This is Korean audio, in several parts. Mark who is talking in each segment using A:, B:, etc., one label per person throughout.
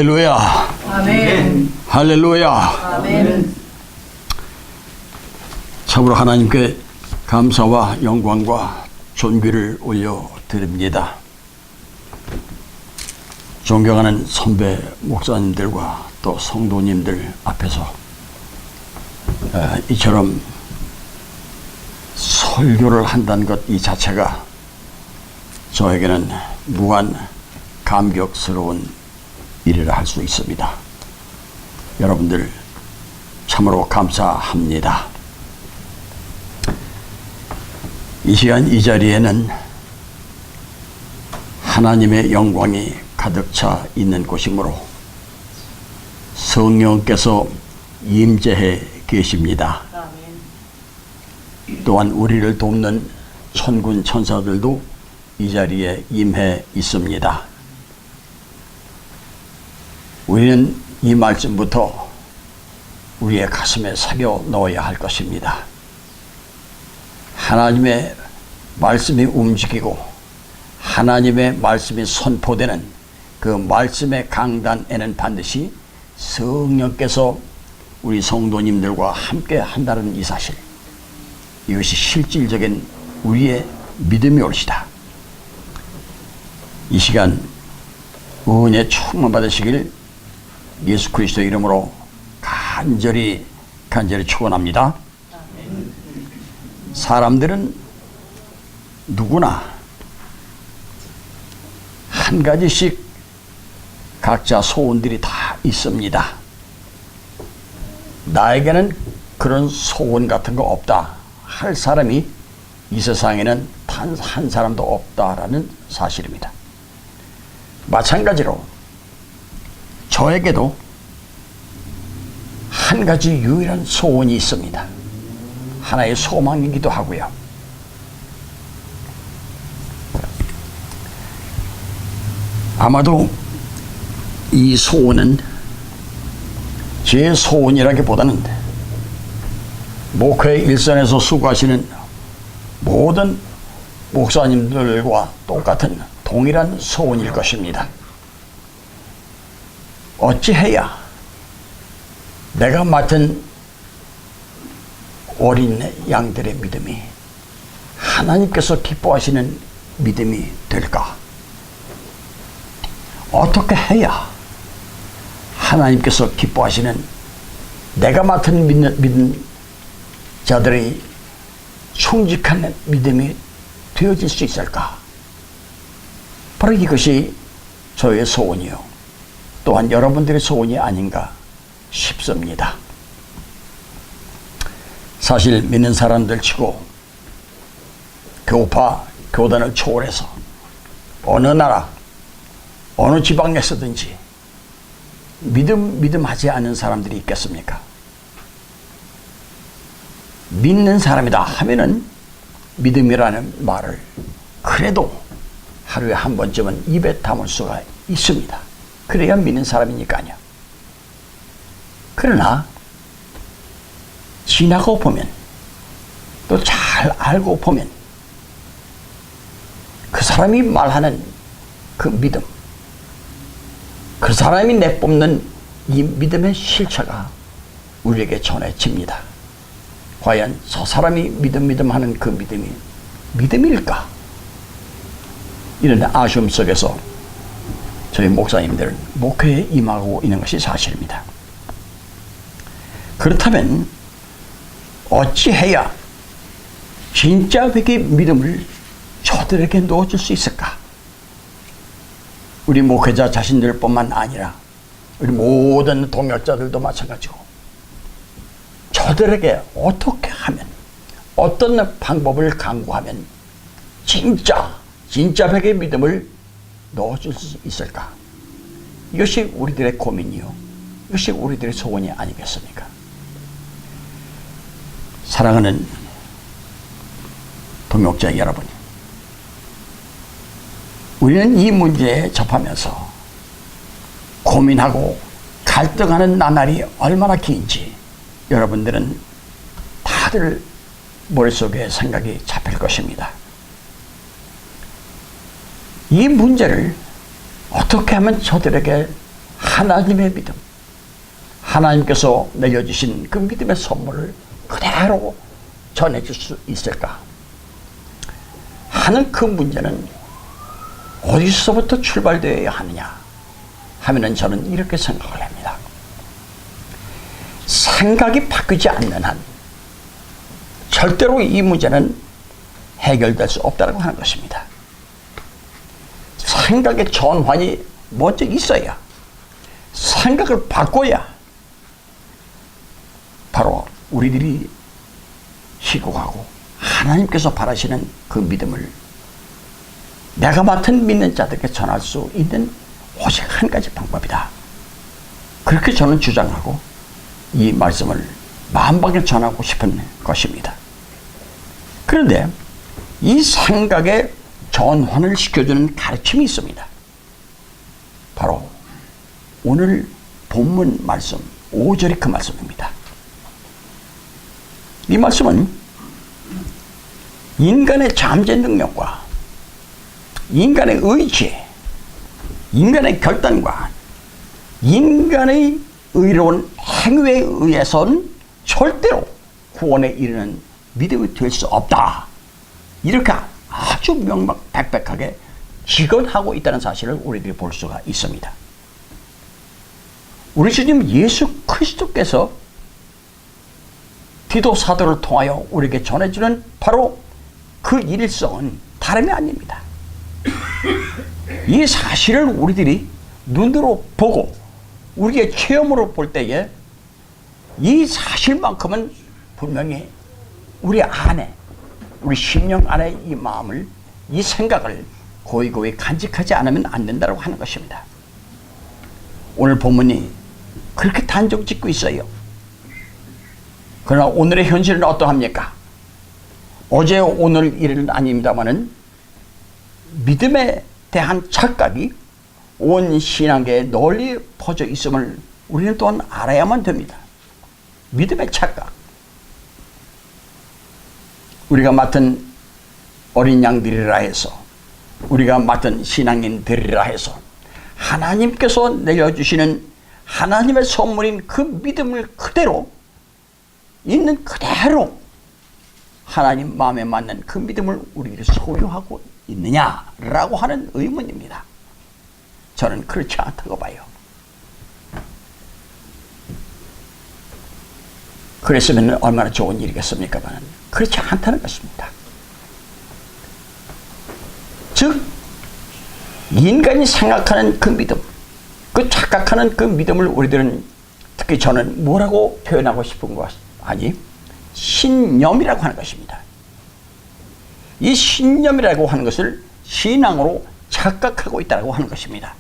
A: 할렐루야.
B: 아멘.
A: 할렐루야.
B: 아멘.
A: 참으로 하나님께 감사와 영광과 존귀를 올려드립니다. 존경하는 선배 목사님들과 또 성도님들 앞에서 이처럼 설교를 한다는 것 이 자체가 저에게는 무한 감격스러운 일이라 할 수 있습니다. 여러분들 참으로 감사합니다. 이 시간 이 자리에는 하나님의 영광이 가득 차 있는 곳이므로 성령께서 임재해 계십니다. 또한 우리를 돕는 천군 천사들도 이 자리에 임해 있습니다. 우리는 이 말씀부터 우리의 가슴에 새겨 넣어야 할 것입니다. 하나님의 말씀이 움직이고 하나님의 말씀이 선포되는 그 말씀의 강단에는 반드시 성령께서 우리 성도님들과 함께 한다는 이 사실, 이것이 실질적인 우리의 믿음이 올시다. 이 시간 은혜 충만 받으시길 예수 그리스도 이름으로 간절히 축원합니다. 사람들은 누구나 한 가지씩 각자 소원들이 다 있습니다. 나에게는 그런 소원 같은 거 없다 할 사람이 이 세상에는 단 한 사람도 없다라는 사실입니다. 마찬가지로 저에게도 한 가지 유일한 소원이 있습니다. 하나의 소망이기도 하고요. 아마도 이 소원은 제 소원이라기보다는 목회 일선에서 수고하시는 모든 목사님들과 똑같은 동일한 소원일 것입니다. 어찌해야 내가 맡은 어린 양들의 믿음이 하나님께서 기뻐하시는 믿음이 될까? 어떻게 해야 하나님께서 기뻐하시는 내가 맡은 믿는 자들의 충직한 믿음이 되어질 수 있을까? 바로 이것이 저의 소원이요, 또한 여러분들의 소원이 아닌가 싶습니다. 사실 믿는 사람들 치고 교파, 교단을 초월해서 어느 나라, 어느 지방에서든지 믿음하지 않는 사람들이 있겠습니까? 믿는 사람이다 하면은 믿음이라는 말을 그래도 하루에 한 번쯤은 입에 담을 수가 있습니다. 그래야 믿는 사람이니까요. 그러나 지나고 보면, 또 잘 알고 보면 그 사람이 말하는 그 믿음, 그 사람이 내뿜는 이 믿음의 실체가 우리에게 전해집니다. 과연 저 사람이 믿음하는 그 믿음이 믿음일까? 이런 아쉬움 속에서 저희 목사님들은 목회에 임하고 있는 것이 사실입니다. 그렇다면 어찌해야 진짜 백의 믿음을 저들에게 넣어줄 수 있을까? 우리 목회자 자신들뿐만 아니라 우리 모든 동역자들도 마찬가지고, 저들에게 어떻게 하면, 어떤 방법을 강구하면 진짜 백의 믿음을 넣어줄 수 있을까? 이것이 우리들의 고민이요, 이것이 우리들의 소원이 아니겠습니까? 사랑하는 동역자 여러분, 우리는 이 문제에 접하면서 고민하고 갈등하는 나날이 얼마나 긴지 여러분들은 다들 머릿속에 생각이 잡힐 것입니다. 이 문제를 어떻게 하면 저들에게 하나님의 믿음, 하나님께서 내려주신 그 믿음의 선물을 그대로 전해줄 수 있을까 하는 그 문제는 어디서부터 출발되어야 하느냐 하면은 저는 이렇게 생각을 합니다. 생각이 바뀌지 않는 한 절대로 이 문제는 해결될 수 없다고 하는 것입니다. 생각의 전환이 먼저 있어야, 생각을 바꿔야 바로 우리들이 희곡하고 하나님께서 바라시는 그 믿음을 내가 맡은 믿는 자들에게 전할 수 있는 오직 한 가지 방법이다. 그렇게 저는 주장하고 이 말씀을 만방에 전하고 싶은 것입니다. 그런데 이 생각의 전환을 시켜주는 가르침이 있습니다. 바로 오늘 본문 말씀 5절이 그 말씀입니다. 이 말씀은 인간의 잠재 능력과 인간의 의지, 인간의 결단과 인간의 의로운 행위에 의해서는 절대로 구원에 이르는 믿음이 될 수 없다. 이렇게 아주 명명백백하게 직언하고 있다는 사실을 우리들이 볼 수가 있습니다. 우리 주님 예수 그리스도께서 디도 사도를 통하여 우리에게 전해주는 바로 그 일성은 다름이 아닙니다. 이 사실을 우리들이 눈으로 보고 우리의 체험으로 볼 때에 이 사실만큼은 분명히 우리 안에, 우리 심령 안에 이 마음을, 이 생각을 고이고이 간직하지 않으면 안 된다고 하는 것입니다. 오늘 본문이 그렇게 단정 짓고 있어요. 그러나 오늘의 현실은 어떠합니까? 어제 오늘 일은 아닙니다마는 믿음에 대한 착각이 온 신앙계에 널리 퍼져 있음을 우리는 또한 알아야만 됩니다. 믿음의 착각. 우리가 맡은 어린 양들이라 해서, 우리가 맡은 신앙인들이라 해서 하나님께서 내려주시는 하나님의 선물인 그 믿음을 그대로 있는 그대로 하나님 마음에 맞는 그 믿음을 우리들이 소유하고 있느냐라고 하는 의문입니다. 저는 그렇지 않다고 봐요. 그랬으면 얼마나 좋은 일이겠습니까만 그렇지 않다는 것입니다. 즉 인간이 생각하는 그 믿음, 그 착각하는 그 믿음을 우리들은, 특히 저는 뭐라고 표현하고 싶은 것 아니? 신념이라고 하는 것입니다. 이 신념이라고 하는 것을 신앙으로 착각하고 있다고 하는 것입니다.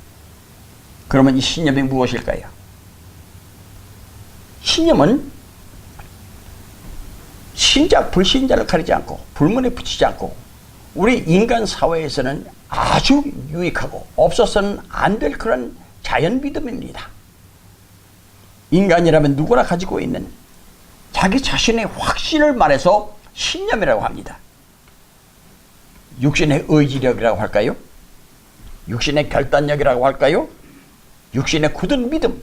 A: 그러면 이 신념이 무엇일까요? 신념은 신자 불신자를 가리지 않고 불문에 붙이지 않고 우리 인간 사회에서는 아주 유익하고 없어서는 안 될 그런 자연 믿음입니다. 인간이라면 누구나 가지고 있는 자기 자신의 확신을 말해서 신념이라고 합니다. 육신의 의지력이라고 할까요? 육신의 결단력이라고 할까요? 육신의 굳은 믿음.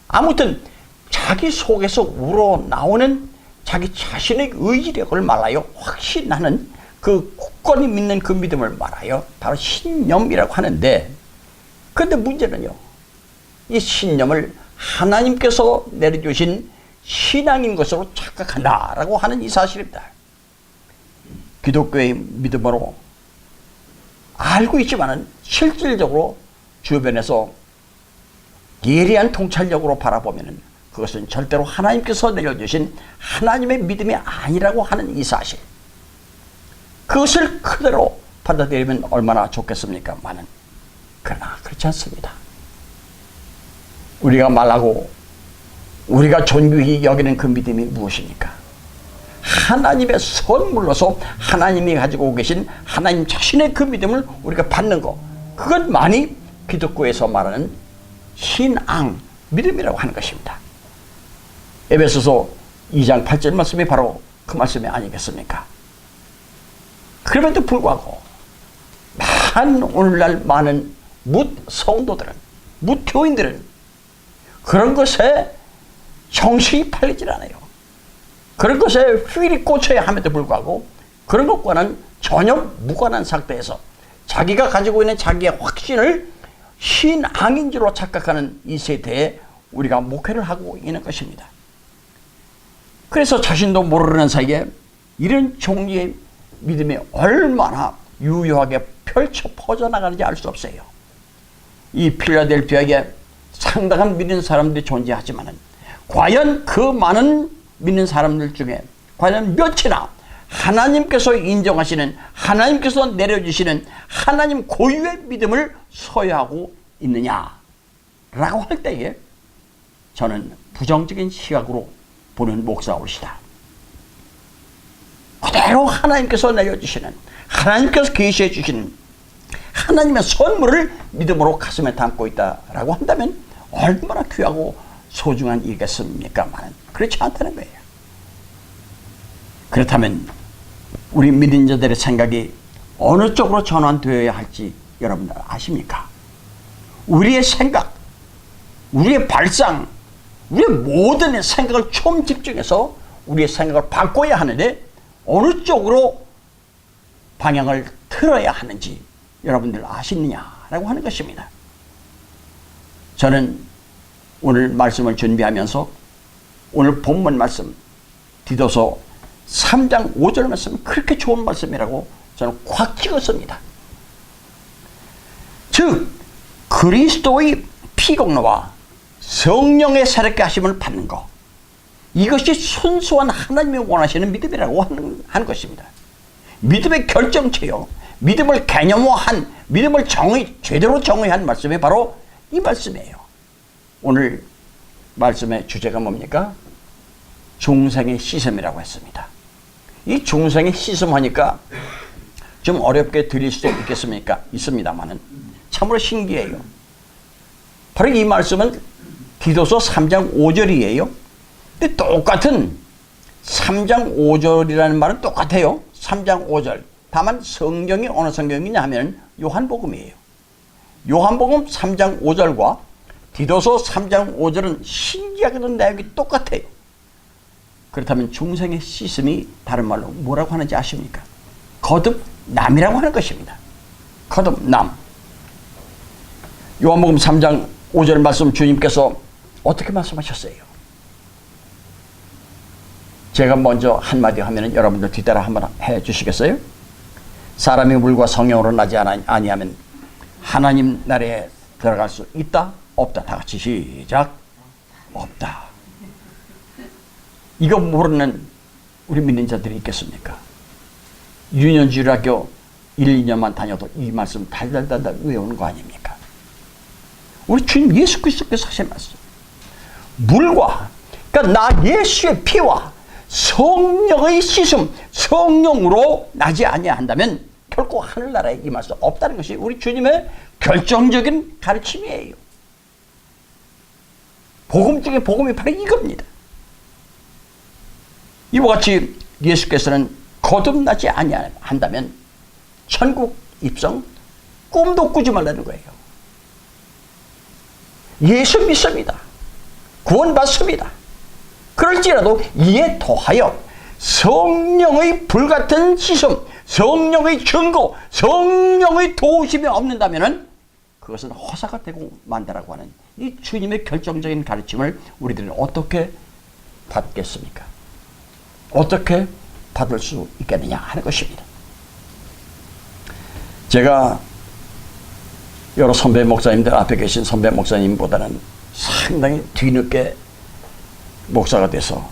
A: 아무튼 자기 속에서 우러나오는 자기 자신의 의지력을 말하여 확신하는 그 굳건히 믿는 그 믿음을 말하여 바로 신념이라고 하는데, 그런데 문제는요, 이 신념을 하나님께서 내려주신 신앙인 것으로 착각한다라고 하는 이 사실입니다. 기독교의 믿음으로 알고 있지만은 실질적으로 주변에서 예리한 통찰력으로 바라보면은 그것은 절대로 하나님께서 내려주신 하나님의 믿음이 아니라고 하는 이 사실, 그것을 그대로 받아들이면 얼마나 좋겠습니까? 많은. 그러나 그렇지 않습니다. 우리가 말하고 우리가 존귀히 여기는 그 믿음이 무엇입니까? 하나님의 선물로서 하나님이 가지고 계신 하나님 자신의 그 믿음을 우리가 받는 것, 그것만이 기독교에서 말하는 신앙, 믿음이라고 하는 것입니다. 에베소서 2장 8절 말씀이 바로 그 말씀이 아니겠습니까? 그럼에도 불구하고 오늘날 많은 뭇 성도들은 무교인들은 그런 것에 정신이 팔리질 않아요. 그런 것에 휠이 꽂혀야 함에도 불구하고 그런 것과는 전혀 무관한 상태에서 자기가 가지고 있는 자기의 확신을 신앙인 줄로 착각하는 이 세대에 우리가 목회를 하고 있는 것입니다. 그래서 자신도 모르는 사이에 이런 종류의 믿음이 얼마나 유효하게 펼쳐 퍼져나가는지 알 수 없어요. 이 필라델피아에 상당한 믿는 사람들이 존재하지만 과연 그 많은 믿는 사람들 중에 과연 몇이나 하나님께서 인정하시는, 하나님께서 내려주시는 하나님 고유의 믿음을 소유하고 있느냐라고 할 때에 저는 부정적인 시각으로 보는 목사올시다. 그대로 하나님께서 내려주시는, 하나님께서 계시해 주시는 하나님의 선물을 믿음으로 가슴에 담고 있다라고 한다면 얼마나 귀하고 소중한 일이겠습니까만 그렇지 않다는 거예요. 그렇다면 우리 믿는 자들의 생각이 어느 쪽으로 전환되어야 할지 여러분들 아십니까? 우리의 생각, 우리의 발상, 우리의 모든 생각을 총 집중해서 우리의 생각을 바꿔야 하는데 어느 쪽으로 방향을 틀어야 하는지 여러분들 아시느냐라고 하는 것입니다. 저는 오늘 말씀을 준비하면서 오늘 본문 말씀 디도서 3장 5절 말씀 그렇게 좋은 말씀이라고 저는 꽉 찍었습니다. 즉 그리스도의 피공로와 성령의 새롭게 하심을 받는 것, 이것이 순수한 하나님이 원하시는 믿음이라고 하는 것입니다. 믿음의 결정체요, 믿음을 개념화한, 믿음을 제대로 정의한 말씀이 바로 이 말씀이에요. 오늘 말씀의 주제가 뭡니까? 중생의 시샘이라고 했습니다. 이 중생의 시샘 하니까 좀 어렵게 들릴 수도 있습니다만은 참으로 신기해요. 바로 이 말씀은 디도서 3장 5절이에요. 근데 똑같은 3장 5절이라는 말은 똑같아요. 3장 5절. 다만 성경이 어느 성경이냐 하면 요한복음이에요. 요한복음 3장 5절과 디도서 3장 5절은 신기하게도 내용이 똑같아요. 그렇다면 중생의 시슴이 다른 말로 뭐라고 하는지 아십니까? 거듭남이라고 하는 것입니다. 거듭남. 요한복음 3장 5절 말씀 주님께서 어떻게 말씀하셨어요? 제가 먼저 한마디 하면 여러분들 뒤따라 한번 해 주시겠어요? 사람이 물과 성령으로 나지 아니하면 하나님 나라에 들어갈 수 있다? 없다. 다 같이 시작. 없다. 이거 모르는 우리 믿는 자들이 있겠습니까? 유년주일학교 1, 2년만 다녀도 이 말씀 달달달달 외우는 거 아닙니까? 우리 주님 예수 그리스도께서 하신 말씀. 물과, 그러니까 나 예수의 피와 성령의 씻음, 성령으로 나지 아니한다면 결코 하늘나라에 임할 수 없다는 것이 우리 주님의 결정적인 가르침이에요. 복음 중에 복음이 바로 이겁니다. 이와 같이 예수께서는 거듭나지 아니한다면 천국 입성 꿈도 꾸지 말라는 거예요. 예수 믿습니다. 구원받습니다. 그럴지라도 이에 더하여 성령의 불같은 시슴, 성령의 증거, 성령의 도우심이 없는다면 그것은 허사가 되고 만다라고 하는 이 주님의 결정적인 가르침을 우리들은 어떻게 받겠습니까? 어떻게 받을 수 있겠느냐 하는 것입니다. 제가 여러 선배 목사님들 앞에 계신 선배 목사님보다는 상당히 뒤늦게 목사가 돼서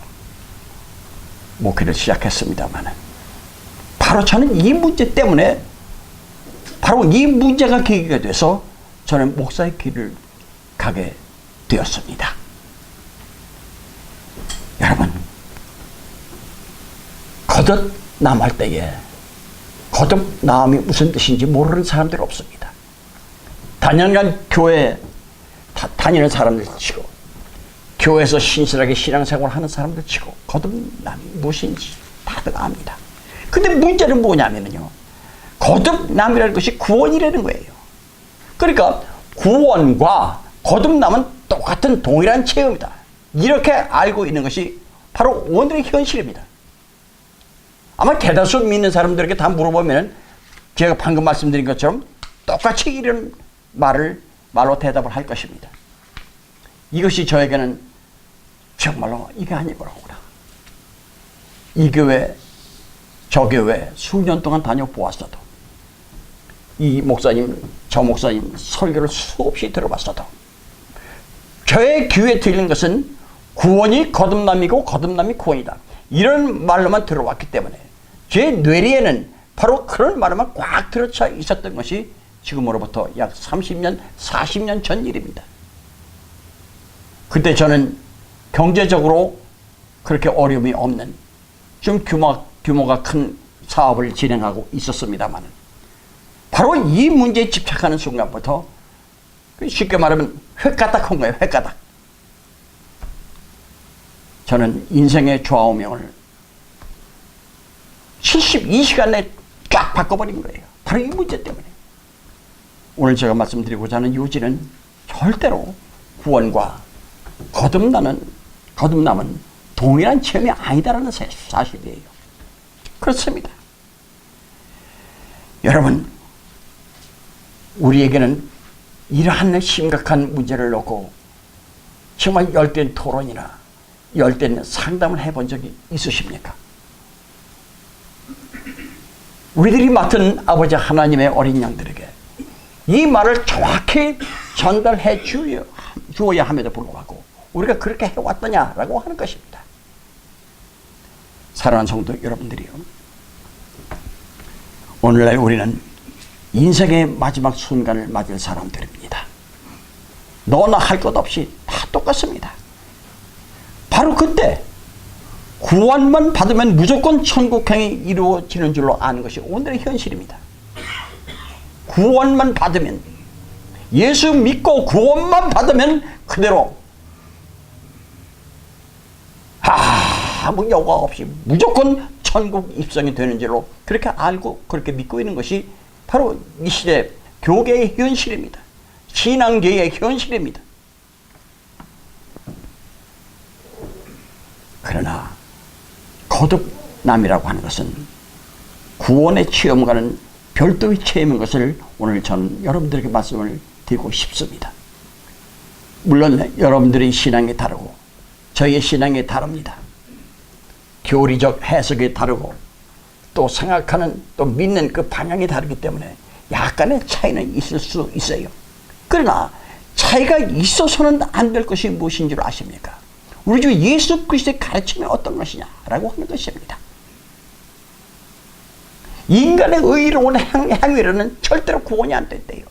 A: 목회를 시작했습니다만 바로 저는 이 문제 때문에 바로 이 문제가 계기가 돼서 저는 목사의 길을 가게 되었습니다. 여러분, 거듭남할 때에 거듭남이 무슨 뜻인지 모르는 사람들이 없습니다. 단연간 교회 다니는 사람들 치고 교회에서 신실하게 신앙생활을 하는 사람들 치고 거듭남이 무엇인지 다들 압니다. 근데 문제는 뭐냐면요, 거듭남이라는 것이 구원이라는 거예요. 그러니까 구원과 거듭남은 똑같은 동일한 체험이다. 이렇게 알고 있는 것이 바로 오늘의 현실입니다. 아마 대다수 믿는 사람들에게 다 물어보면 제가 방금 말씀드린 것처럼 똑같이 이런 말로 대답을 할 것입니다. 이것이 저에게는 정말로 이게 아니더라고요. 이 교회 저 교회 수년 동안 다녀보았어도, 이 목사님 저 목사님 설교를 수없이 들어봤어도 저의 귀에 들리는 것은 구원이 거듭남이고 거듭남이 구원이다, 이런 말로만 들어왔기 때문에 제 뇌리에는 바로 그런 말로만 꽉 들어차 있었던 것이 지금으로부터 약 30년 40년 전 일입니다. 그때 저는 경제적으로 그렇게 어려움이 없는 좀 규모가 큰 사업을 진행하고 있었습니다만, 바로 이 문제에 집착하는 순간부터 쉽게 말하면 횟가닥한 거예요. 횟가닥. 저는 인생의 좌우명을 72시간 내에 쫙 바꿔버린 거예요. 바로 이 문제 때문에. 오늘 제가 말씀드리고자 하는 요지는 절대로 구원과 거듭남은 동일한 체험이 아니다라는 사실이에요. 그렇습니다. 여러분, 우리에게는 이러한 심각한 문제를 놓고 정말 열띤 토론이나 열띤 상담을 해본 적이 있으십니까? 우리들이 맡은 아버지 하나님의 어린 양들에게 이 말을 정확히 전달해 주어야 함에도 불구하고 우리가 그렇게 해왔더냐라고 하는 것입니다. 사랑하는 성도 여러분들이요, 오늘날 우리는 인생의 마지막 순간을 맞을 사람들입니다. 너나 할 것 없이 다 똑같습니다. 바로 그때 구원만 받으면 무조건 천국행이 이루어지는 줄로 아는 것이 오늘의 현실입니다. 구원만 받으면, 예수 믿고 구원만 받으면 그대로 아무 여과 없이 무조건 천국 입성이 되는 줄로 그렇게 알고 그렇게 믿고 있는 것이 바로 이 시대 교계의 현실입니다. 신앙계의 현실입니다. 그러나 거듭남이라고 하는 것은 구원의 체험과는 별도의 체험인 것을 오늘 저는 여러분들에게 말씀을 드리고 싶습니다. 물론 여러분들의 신앙이 다르고 저희의 신앙이 다릅니다. 교리적 해석이 다르고 또 생각하는, 또 믿는 그 방향이 다르기 때문에 약간의 차이는 있을 수 있어요. 그러나 차이가 있어서는 안 될 것이 무엇인 줄 아십니까? 우리 주 예수 그리스도의 가르침이 어떤 것이냐라고 하는 것입니다. 인간의 의로운 행위로는 절대로 구원이 안 된대요.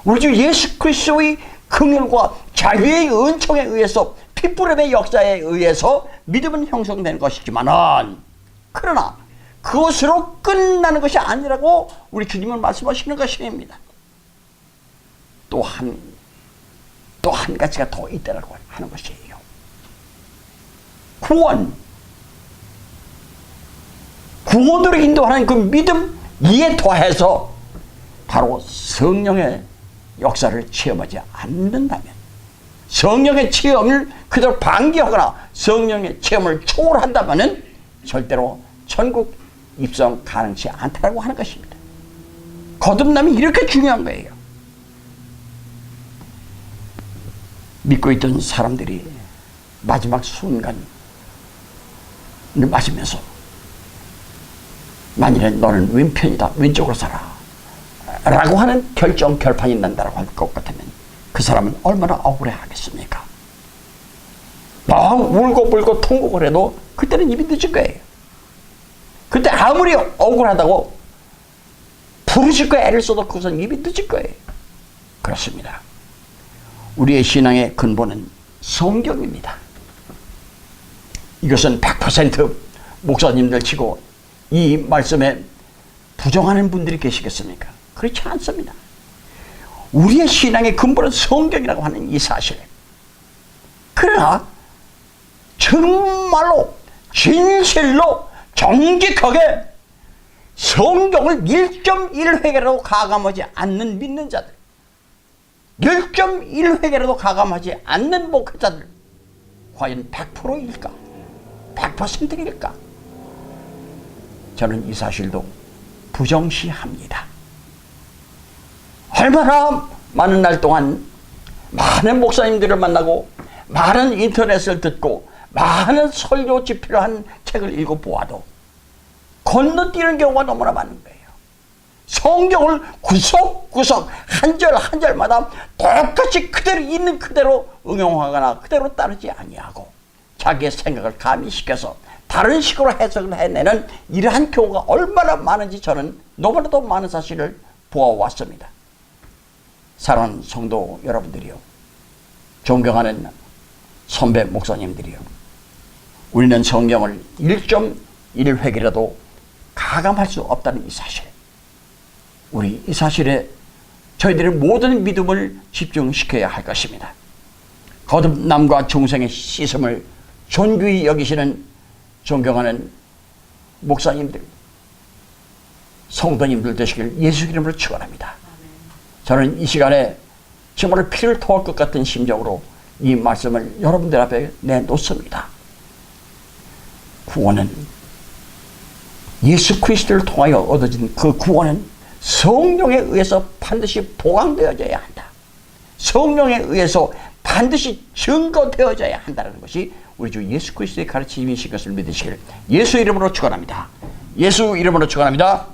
A: 우리 주 예수 그리스도의 긍휼과 자유의 은총에 의해서, 핏부림의 역사에 의해서 믿음은 형성되는 것이지만은, 그러나 그것으로 끝나는 것이 아니라고 우리 주님은 말씀하시는 것입니다. 또 한 가지가 더 있다라고 하는 것이에요. 구원으로 인도하는 그 믿음, 이에 더해서 바로 성령의 역사를 체험하지 않는다면, 성령의 체험을 그대로 방기하거나 성령의 체험을 초월한다면 절대로 천국 입성 가능치 않다고 하는 것입니다. 거듭남이 이렇게 중요한 거예요. 믿고 있던 사람들이 마지막 순간을 맞으면서 만일에 너는 왼편이다, 왼쪽으로 살아 라고 하는 결판이 난다고 할 것 같으면 그 사람은 얼마나 억울해 하겠습니까? 막 울고불고 통곡을 해도 그때는 이미 늦은 거예요. 그때 아무리 억울하다고 부르짖고 애를 써도 그것은 이미 늦은 거예요. 그렇습니다. 우리의 신앙의 근본은 성경입니다. 이것은 100% 목사님들 치고 이 말씀에 부정하는 분들이 계시겠습니까? 그렇지 않습니다. 우리의 신앙의 근본은 성경이라고 하는 이 사실. 그러나 정말로 진실로 정직하게 성경을 1.1회개라도 가감하지 않는 믿는 자들, 0.1회계라도 가감하지 않는 목회자들 과연 100%일까? 100%일까? 저는 이 사실도 부정시합니다. 얼마나 많은 날 동안 많은 목사님들을 만나고 많은 인터넷을 듣고 많은 설교 집필을 한 책을 읽어보아도 건너뛰는 경우가 너무나 많은 거예요. 성경을 구석구석 한 절 한 절마다 똑같이 그대로 있는 그대로 응용하거나 그대로 따르지 아니하고 자기의 생각을 가미시켜서 다른 식으로 해석을 해내는 이러한 경우가 얼마나 많은지 저는 너무나도 많은 사실을 보아왔습니다. 사랑하는 성도 여러분들이요, 존경하는 선배 목사님들이요, 우리는 성경을 1.1획이라도 가감할 수 없다는 이 사실, 우리 이 사실에 저희들의 모든 믿음을 집중시켜야 할 것입니다. 거듭남과 중생의 씻음을 존귀히 여기시는 존경하는 목사님들, 성도님들 되시길 예수 이름으로 축원합니다. 저는 이 시간에 정말 피를 토할 것 같은 심정으로 이 말씀을 여러분들 앞에 내놓습니다. 구원은 예수 그리스도를 통하여 얻어진 그 구원은 성령에 의해서 반드시 보강되어져야 한다. 성령에 의해서 반드시 증거되어져야 한다는 것이 우리 주 예수 그리스도의 가르침이신 것을 믿으시길 예수 이름으로 축원합니다. 예수 이름으로 축원합니다.